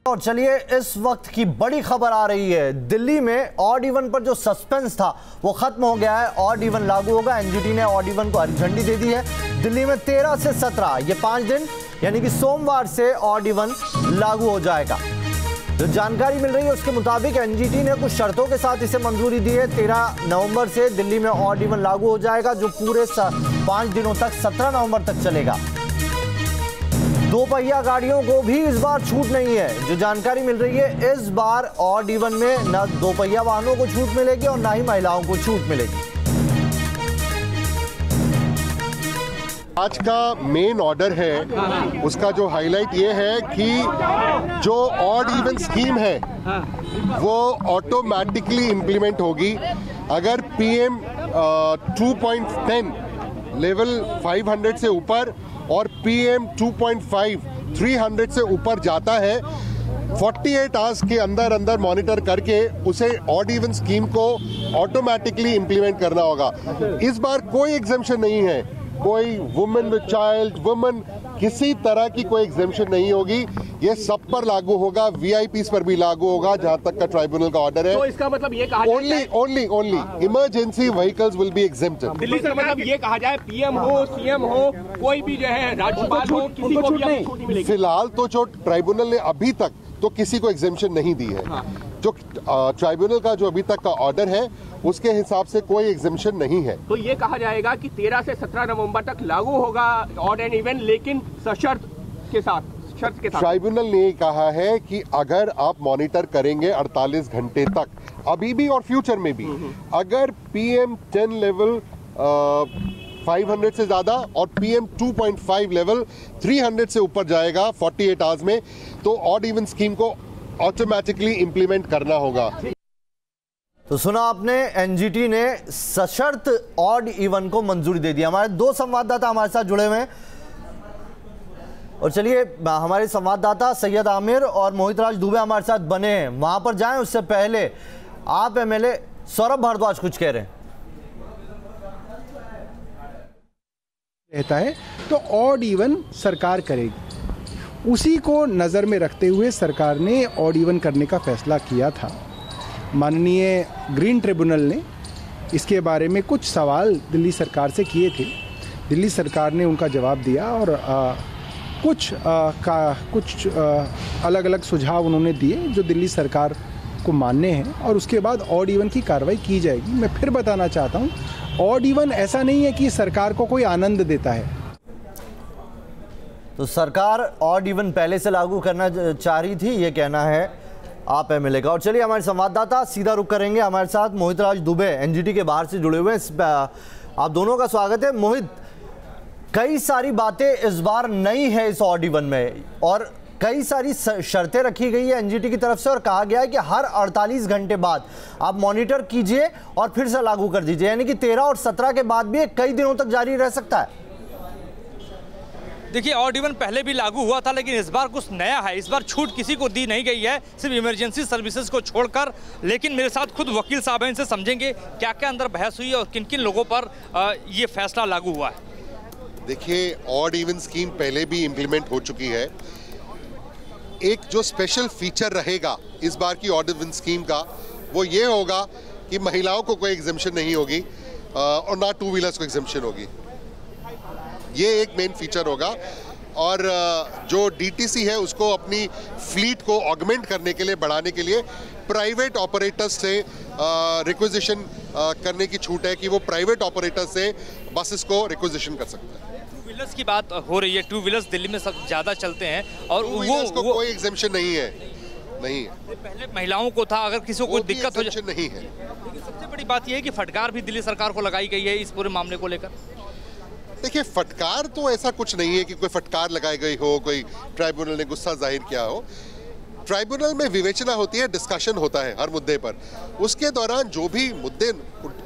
और चलिए इस वक्त की बड़ी खबर आ रही है। दिल्ली में ऑड इवन पर जो सस्पेंस था वो खत्म हो गया है। ऑड इवन लागू होगा। एनजीटी ने ऑड इवन को हरी झंडी दे दी है। दिल्ली में 13 से 17 ये 5 दिन यानी कि सोमवार से ऑड इवन लागू हो जाएगा। जो जानकारी मिल रही है उसके मुताबिक एनजीटी ने कुछ शर्तों के साथ इसे मंजूरी दी है। 13 नवंबर से दिल्ली में ऑड इवन लागू हो जाएगा, जो पूरे 5 दिनों तक 17 नवंबर तक चलेगा। दोपहिया गाड़ियों को भी इस बार छूट नहीं है। जो जानकारी मिल रही है इस बार ऑड इवन में न दोपहिया वाहनों को छूट मिलेगी और ना ही महिलाओं को छूट मिलेगी। आज का मेन ऑर्डर है उसका जो हाईलाइट ये है कि जो ऑड इवन स्कीम है वो ऑटोमेटिकली इंप्लीमेंट होगी। अगर पीएम 2.10 लेवल 500 से ऊपर और पीएम 2.5 300 से ऊपर जाता है, 48 आवर्स के अंदर अंदर मॉनिटर करके उसे ऑड इवन स्कीम को ऑटोमेटिकली इंप्लीमेंट करना होगा। इस बार कोई एग्जेम्पशन नहीं है, कोई वुमेन विद चाइल्ड, वुमेन, किसी तरह की कोई एग्जेम्पशन नहीं होगी। ये सब पर लागू होगा, वीआईपीस पर भी लागू होगा जहां तक का ट्राइब्यूनल का ऑर्डर है। तो इसका मतलब ये कहा जाए only emergency vehicles will be exempted. Delhi से मतलब ये कहा जाए पीएम हो, सीएम हो, कोई भी जो है राज्यपाल हो, किसी को भी छूट नहीं मिलेगी। फिलहाल तो जो ट्राइब्यूनल ने अभी तक तो किसी को एग्जेम्पशन नहीं दी है। जो ट्राइब्यूनल का जो अभी तक का ऑर्डर है उसके हिसाब से कोई एग्जेम्पशन नहीं है। तो ये कहा जाएगा कि 13 से 17 नवंबर तक लागू होगा ऑड एंड इवन, लेकिन सशर्त के साथ। ट्राइब्यूनल ने कहा है कि अगर आप मॉनिटर करेंगे 48 घंटे तक, अभी भी और फ्यूचर में भी, अगर पीएम 10 लेवल 500 से ज्यादा और पीएम 2.5 लेवल 300 से ऊपर जाएगा 48 आवर्स में, तो ऑड इवन स्कीम को ऑटोमेटिकली इंप्लीमेंट करना होगा। तो सुना आपने, एनजीटी ने सशर्त ऑड इवन को मंजूरी दे दी। हमारे 2 संवाददाता हमारे साथ जुड़े हुए हैं और चलिए हमारे संवाददाता सैयद आमिर और मोहित राज दुबे हमारे साथ बने हैं, वहां पर जाएं। उससे पहले आप एमएलए सौरभ भारद्वाज कुछ कह रहे हैं। रहता है तो ऑड इवन सरकार करेगी, उसी को नज़र में रखते हुए सरकार ने ऑड इवन करने का फैसला किया था। माननीय ग्रीन ट्रिब्यूनल ने इसके बारे में कुछ सवाल दिल्ली सरकार से किए थे। दिल्ली सरकार ने उनका जवाब दिया और कुछ अलग अलग सुझाव उन्होंने दिए जो दिल्ली सरकार को मानने हैं और उसके बाद ऑड इवन की कार्रवाई की जाएगी। मैं फिर बताना चाहता हूँ, ऑड इवन ऐसा नहीं है कि सरकार को कोई आनंद देता है। तो सरकार ऑड इवन पहले से लागू करना चाह रही थी, ये कहना है आप एमएलए का। और चलिए हमारे संवाददाता सीधा रुख करेंगे, हमारे साथ मोहित राज दुबे एनजीटी के बाहर से जुड़े हुए हैं। आप दोनों का स्वागत है। मोहित, कई सारी बातें इस बार नई है इस ऑड इवन में और कई सारी शर्तें रखी गई है एनजीटी की तरफ से और कहा गया है कि हर 48 घंटे बाद आप मॉनिटर कीजिए और फिर से लागू कर दीजिए, यानी कि 13 और 17 के बाद भी कई दिनों तक जारी रह सकता है। देखिए, ऑड इवन पहले भी लागू हुआ था, लेकिन इस बार कुछ नया है। इस बार छूट किसी को दी नहीं गई है, सिर्फ इमरजेंसी सर्विसेज को छोड़कर। लेकिन मेरे साथ खुद वकील साहब हैं, इनसे समझेंगे क्या क्या अंदर बहस हुई है और किन किन लोगों पर ये फैसला लागू हुआ है। देखिए, ऑड इवन स्कीम पहले भी इम्प्लीमेंट हो चुकी है। एक जो स्पेशल फीचर रहेगा इस बार की ऑड इवन स्कीम का वो ये होगा कि महिलाओं को कोई एग्जेम्पशन नहीं होगी और ना 2 व्हीलर्स को एग्जेम्पशन होगी। ये एक मेन फीचर होगा। और जो डीटीसी है उसको अपनी फ्लीट को ऑगमेंट करने के लिए, बढ़ाने के लिए प्राइवेट ऑपरेटर्स से रिक्विजिशन करने की छूट है कि वो प्राइवेट ऑपरेटर्स से बसेस को रिक्विजिशन कर सकता है। 2 व्हीलर्स की बात हो रही है, 2 व्हीलर्स दिल्ली में सब ज़्यादा चलते हैं और वो कोई एग्जेम्पशन नहीं है। पहले महिलाओं को था, अगर किसी को कोई दिक्कत हो जाए नहीं है। लेकिन सबसे बड़ी बात यह है कि फटकार भी दिल्ली सरकार को लगाई गई है इस पूरे मामले को लेकर। देखिए, फटकार तो ऐसा कुछ नहीं है कि कोई फटकार लगाई गई हो, कोई ट्राइब्यूनल ने गुस्सा जाहिर किया हो। ट्राइब्यूनल में विवेचना होती है, डिस्कशन होता है हर मुद्दे पर। उसके दौरान जो भी मुद्दे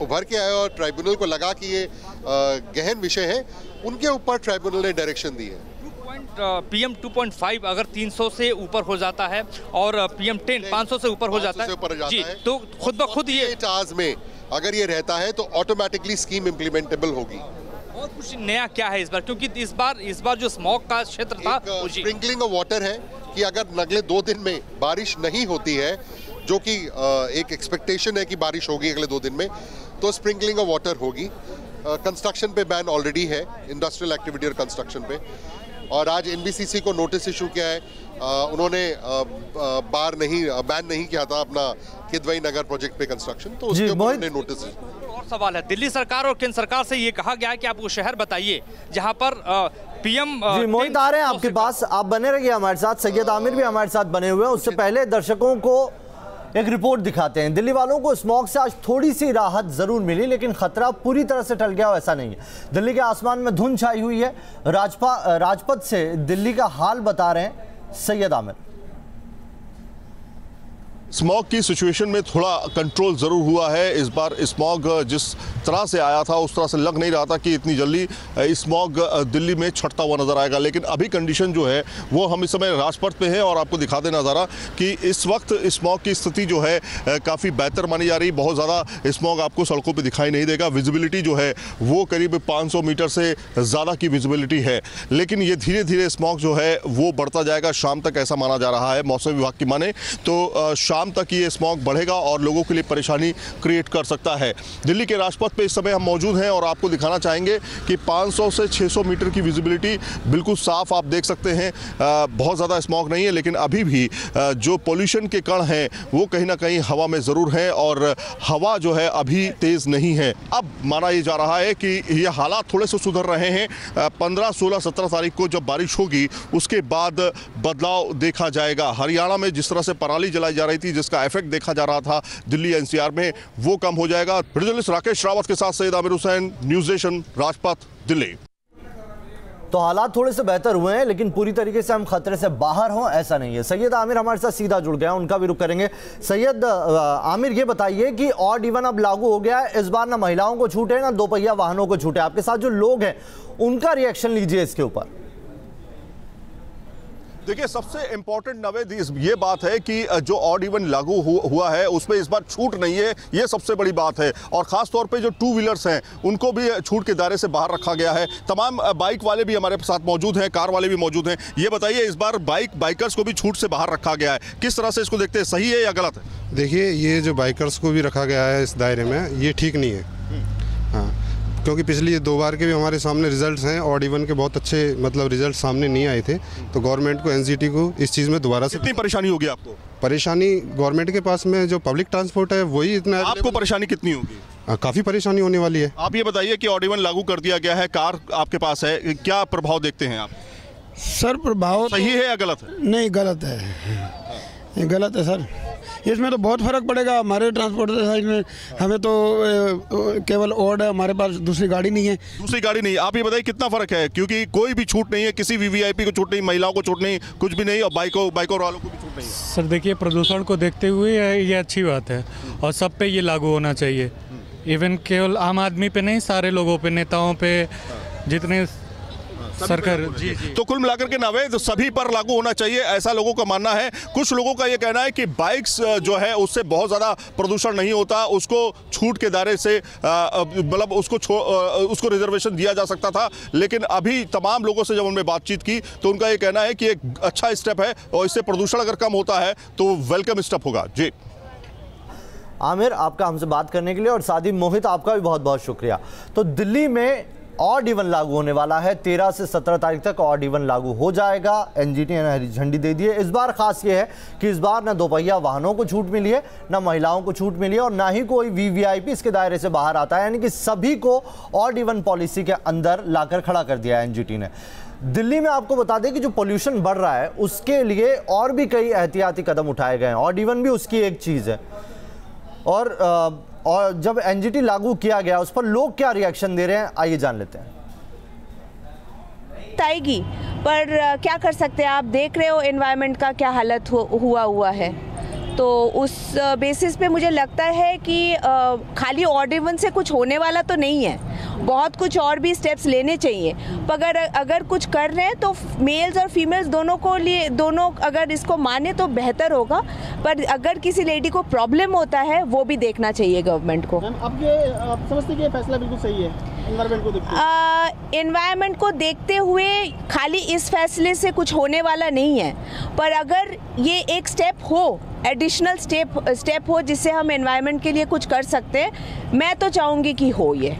उभर के आए और ट्राइब्यूनल को लगा कि ये गहन विषय है, उनके ऊपर ट्राइब्यूनल ने डायरेक्शन दी है। पीएम 2.5 अगर 300 से ऊपर हो जाता है और पीएम 10 500 से ऊपर हो जाता है जी, तो खुद ब खुद ये चार्ज में अगर ये रहता है तो ऑटोमेटिकली स्कीम इम्प्लीमेंटेबल होगी। और कुछ नया क्या है इस बार, क्योंकि इस बार जो स्मॉग का क्षेत्र था, स्प्रिंकलिंग ऑफ वाटर है कि अगर अगले 2 दिन में बारिश नहीं होती है, जो कि एक एक्सपेक्टेशन है कि बारिश होगी अगले 2 दिन में, तो स्प्रिंकलिंग ऑफ वाटर होगी। कंस्ट्रक्शन पे बैन ऑलरेडी है, इंडस्ट्रियल एक्टिविटी और कंस्ट्रक्शन पे। और आज एनबीसीसी को नोटिस इशू किया है, उन्होंने बैन नहीं किया था अपना किदवई नगर प्रोजेक्ट पे कंस्ट्रक्शन, तो उसके ऊपर उन्होंने नोटिस। और सवाल है, दिल्ली सरकार और केंद्र सरकार से ये कहा गया है कि आप वो शहर बताइए जहां पर पीएम जी मोहित आ रहे हैं आपके पास, आप बने रहिए हमारे साथ। सैयद आमिर भी हमारे साथ बने हुए हैं। उससे पहले दर्शकों को एक रिपोर्ट दिखाते हैं। दिल्ली वालों को स्मॉग से आज थोड़ी सी राहत जरूर मिली, लेकिन खतरा पूरी तरह से टल गया हो ऐसा नहीं है। दिल्ली के आसमान में धुंध छाई हुई है। राजपथ से दिल्ली का हाल बता रहे हैं सैयद आमिर। स्मॉग की सिचुएशन में थोड़ा कंट्रोल ज़रूर हुआ है। इस बार स्मॉग जिस तरह से आया था उस तरह से लग नहीं रहा था कि इतनी जल्दी स्मॉग दिल्ली में छटता हुआ नज़र आएगा, लेकिन अभी कंडीशन जो है वो हम इस समय राजपथ पे हैं और आपको दिखा दें नज़ारा कि इस वक्त स्मॉग की स्थिति जो है काफ़ी बेहतर मानी जा रही। बहुत ज़्यादा स्मॉग आपको सड़कों पर दिखाई नहीं देगा। विजिबिलिटी जो है वो करीब 500 मीटर से ज़्यादा की विजिबिलिटी है, लेकिन ये धीरे धीरे स्मॉग जो है वो बढ़ता जाएगा शाम तक, ऐसा माना जा रहा है मौसम विभाग की माने तो। शाम तक ये स्मॉग बढ़ेगा और लोगों के लिए परेशानी क्रिएट कर सकता है। दिल्ली के राजपथ पे इस समय हम मौजूद हैं और आपको दिखाना चाहेंगे कि 500 से 600 मीटर की विजिबिलिटी बिल्कुल साफ आप देख सकते हैं। बहुत ज़्यादा स्मॉग नहीं है, लेकिन अभी भी जो पोल्यूशन के कण हैं वो कहीं ना कहीं हवा में ज़रूर हैं और हवा जो है अभी तेज़ नहीं है। अब माना ये जा रहा है कि ये हालात थोड़े से सुधर रहे हैं। 15, 16, 17 तारीख को जब बारिश होगी उसके बाद बदलाव देखा जाएगा। हरियाणा में जिस तरह से पराली जलाई जा रही थी, जिसका इफेक्ट देखा जा रहा था दिल्ली एनसीआर में, वो कम हो जाएगा। जर्नलिस्ट राकेश रावत के साथ सैयद आमिर हुसैन, न्यूज़ नेशन, राजपथ, दिल्ली। तो हालात थोड़े से बेहतर हुए हैं, लेकिन पूरी तरीके से हम खतरे से बाहर हों ऐसा नहीं है। सैयद आमिर हमारे साथ सीधा जुड़ गया, उनका भी रुख करेंगे। सैयद आमिर, ये बताइए कि ऑड इवन अब लागू हो गया है, इस बार ना महिलाओं को छूट है ना दोपहिया वाहनों को छूट है। आपके साथ जो लोग हैं उनका रिएक्शन लीजिए इसके ऊपर। देखिए, सबसे इंपॉर्टेंट नवेद ये बात है कि जो ऑड इवन लागू हुआ है उसमें इस बार छूट नहीं है, ये सबसे बड़ी बात है। और ख़ास तौर पे जो 2 व्हीलर्स हैं उनको भी छूट के दायरे से बाहर रखा गया है। तमाम बाइक वाले भी हमारे साथ मौजूद हैं, कार वाले भी मौजूद हैं। ये बताइए, इस बार बाइकर्स को भी छूट से बाहर रखा गया है, किस तरह से इसको देखते हैं, सही है या गलत है? देखिए, ये जो बाइकर्स को भी रखा गया है इस दायरे में, ये ठीक नहीं है। हाँ, क्योंकि पिछली 2 बार के भी हमारे सामने रिजल्ट्स हैं, ऑड इवन के बहुत अच्छे रिजल्ट सामने नहीं आए थे। तो गवर्नमेंट को, एनजीटी को इस चीज़ में दोबारा से कितनी परेशानी होगी आपको? परेशानी गवर्नमेंट के पास में जो पब्लिक ट्रांसपोर्ट है वही इतना। आपको परेशानी कितनी होगी? काफ़ी परेशानी होने वाली है। आप ये बताइए कि ऑड इवन लागू कर दिया गया है, कार आपके पास है, क्या प्रभाव देखते हैं आप? सर, प्रभाव सही है या गलत है? नहीं, गलत है, ये गलत है सर। इसमें तो बहुत फ़र्क पड़ेगा हमारे ट्रांसपोर्ट साइड में। हमें तो केवल ऑड है, हमारे पास दूसरी गाड़ी नहीं है। दूसरी गाड़ी नहीं, आप ये बताइए कितना फ़र्क है? क्योंकि कोई भी छूट नहीं है, किसी भी वीवीआईपी को छूट नहीं, महिलाओं को छूट नहीं, कुछ भी नहीं, और बाइकों वालों को भी छूट नहीं है। सर देखिए, प्रदूषण को देखते हुए ये अच्छी बात है और सब पे ये लागू होना चाहिए। इवन केवल आम आदमी पे नहीं, सारे लोगों पे, नेताओं पे, जितने सरकार। जी। तो कुल मिलाकर के नावेद सभी पर लागू होना चाहिए, ऐसा लोगों का मानना है। कुछ लोगों का ये कहना है कि बाइक्स जो है उससे बहुत ज़्यादा प्रदूषण नहीं होता, उसको छूट के दायरे से उसको रिजर्वेशन दिया जा सकता था। लेकिन अभी तमाम लोगों से जब हमने बातचीत की तो उनका ये कहना है कि एक अच्छा स्टेप है और इससे प्रदूषण अगर कम होता है तो वेलकम स्टेप होगा। जी आमिर, आपका हमसे बात करने के लिए, और साथ ही मोहित आपका भी बहुत बहुत शुक्रिया। तो दिल्ली में ऑड इवन लागू होने वाला है, 13 से 17 तारीख तक ऑड इवन लागू हो जाएगा। एनजीटी ने हरी झंडी दे दी है। इस बार खास ये है कि इस बार ना दोपहिया वाहनों को छूट मिली है, ना महिलाओं को छूट मिली है, और ना ही कोई वीवीआईपी इसके दायरे से बाहर आता है। यानी कि सभी को ऑड इवन पॉलिसी के अंदर लाकर खड़ा कर दिया है एनजीटी ने। दिल्ली में आपको बता दें कि जो पोल्यूशन बढ़ रहा है उसके लिए और भी कई एहतियाती कदम उठाए गए हैं, ऑड इवन भी उसकी एक चीज़ है। और जब एनजीटी लागू किया गया उस पर लोग क्या रिएक्शन दे रहे हैं, आइए जान लेते हैं। आएगी, पर क्या कर सकते हैं, आप देख रहे हो एनवायरनमेंट का क्या हालत हुआ है। तो उस बेसिस पे मुझे लगता है कि खाली ऑड इवन से कुछ होने वाला तो नहीं है, बहुत कुछ और भी स्टेप्स लेने चाहिए। पर अगर कुछ कर रहे हैं तो मेल्स और फीमेल्स दोनों अगर इसको माने तो बेहतर होगा। पर अगर किसी लेडी को प्रॉब्लम होता है वो भी देखना चाहिए गवर्नमेंट को। आप समझते हैं कि ये फैसला बिल्कुल सही है? एनवायरनमेंट को देखते हुए खाली इस फैसले से कुछ होने वाला नहीं है, पर अगर ये एक स्टेप हो, एडिशनल स्टेप हो जिससे हम एनवायरनमेंट के लिए कुछ कर सकते हैं, मैं तो चाहूँगी कि हो ये।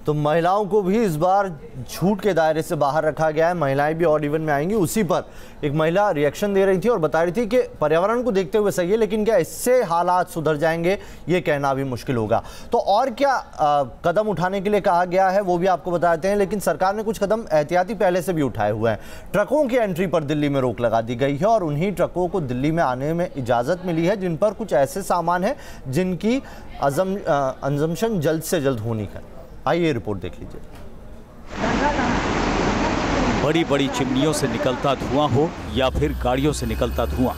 तो महिलाओं को भी इस बार छूट के दायरे से बाहर रखा गया है, महिलाएं भी ऑड इवन में आएंगी। उसी पर एक महिला रिएक्शन दे रही थी और बता रही थी कि पर्यावरण को देखते हुए सही है, लेकिन क्या इससे हालात सुधर जाएंगे ये कहना भी मुश्किल होगा। तो और क्या कदम उठाने के लिए कहा गया है वो भी आपको बताते हैं, लेकिन सरकार ने कुछ कदम एहतियाती पहले से भी उठाए हुए हैं। ट्रकों की एंट्री पर दिल्ली में रोक लगा दी गई है और उन्हीं ट्रकों को दिल्ली में आने में इजाज़त मिली है जिन पर कुछ ऐसे सामान है जिनकी कंजम्पशन जल्द से जल्द होनी है। आइए रिपोर्ट देख लीजिए। बड़ी बड़ी चिमनियों से निकलता धुआं हो या फिर गाड़ियों से निकलता धुआं,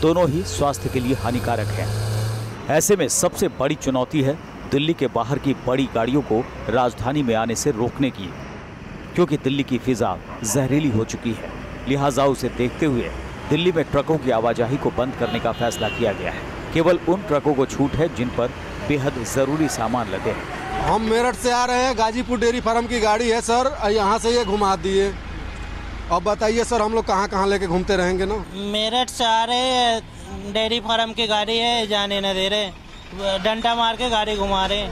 दोनों ही स्वास्थ्य के लिए हानिकारक है। ऐसे में सबसे बड़ी चुनौती है दिल्ली के बाहर की बड़ी गाड़ियों को राजधानी में आने से रोकने की, क्योंकि दिल्ली की फिजा जहरीली हो चुकी है। लिहाजा उसे देखते हुए दिल्ली में ट्रकों की आवाजाही को बंद करने का फैसला किया गया है। केवल उन ट्रकों को छूट है जिन पर बेहद जरूरी सामान लदे हैं। हम मेरठ से आ रहे हैं, गाजीपुर डेयरी फार्म की गाड़ी है सर, यहाँ से ये घुमा दिए। अब बताइए सर, हम लोग कहाँ कहाँ लेके घूमते रहेंगे ना। मेरठ से आ रहे हैं, डेयरी फार्म की गाड़ी है, जाने न दे रहे, डंडा मार के गाड़ी घुमा रहे।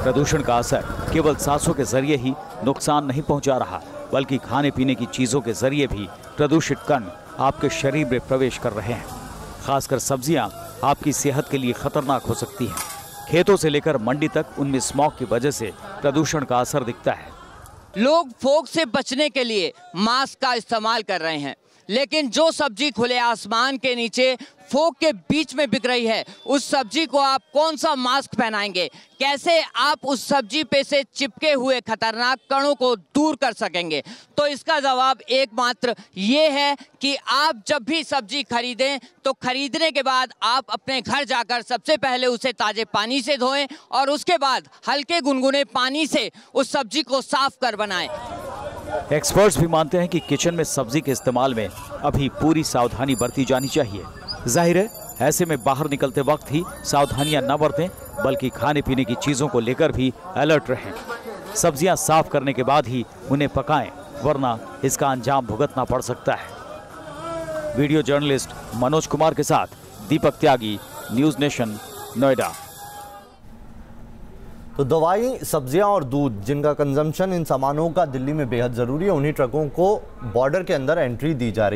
प्रदूषण का असर केवल सांसों के जरिए ही नुकसान नहीं पहुँचा रहा, बल्कि खाने पीने की चीजों के जरिए भी प्रदूषित कण आपके शरीर में प्रवेश कर रहे हैं। खासकर सब्जियां आपकी सेहत के लिए खतरनाक हो सकती हैं। खेतों से लेकर मंडी तक उनमें स्मॉग की वजह से प्रदूषण का असर दिखता है। लोग फॉग से बचने के लिए मास्क का इस्तेमाल कर रहे हैं, लेकिन जो सब्जी खुले आसमान के नीचे फॉग के बीच में बिक रही है, उस सब्जी को आप कौन सा मास्क पहनाएंगे? कैसे आप उस सब्जी पे से चिपके हुए खतरनाक कणों को दूर कर सकेंगे? तो इसका जवाब एकमात्र ये है कि आप जब भी सब्जी खरीदें तो खरीदने के बाद आप अपने घर जाकर सबसे पहले उसे ताजे पानी से धोएं और उसके बाद हल्के गुनगुने पानी से उस सब्जी को साफ कर बनाएं। एक्सपर्ट्स भी मानते हैं कि किचन में सब्जी के इस्तेमाल में अभी पूरी सावधानी बरती जानी चाहिए। जाहिर है ऐसे में बाहर निकलते वक्त ही सावधानियां न बरतें, बल्कि खाने पीने की चीजों को लेकर भी अलर्ट रहें। सब्जियां साफ करने के बाद ही उन्हें पकाएं, वरना इसका अंजाम भुगतना पड़ सकता है। वीडियो जर्नलिस्ट मनोज कुमार के साथ दीपक त्यागी, न्यूज नेशन, नोएडा। तो दवाई, सब्जियां और दूध जिनका कंजम्पशन इन सामानों का दिल्ली में बेहद ज़रूरी है, उन्हीं ट्रकों को बॉर्डर के अंदर एंट्री दी जा रही है।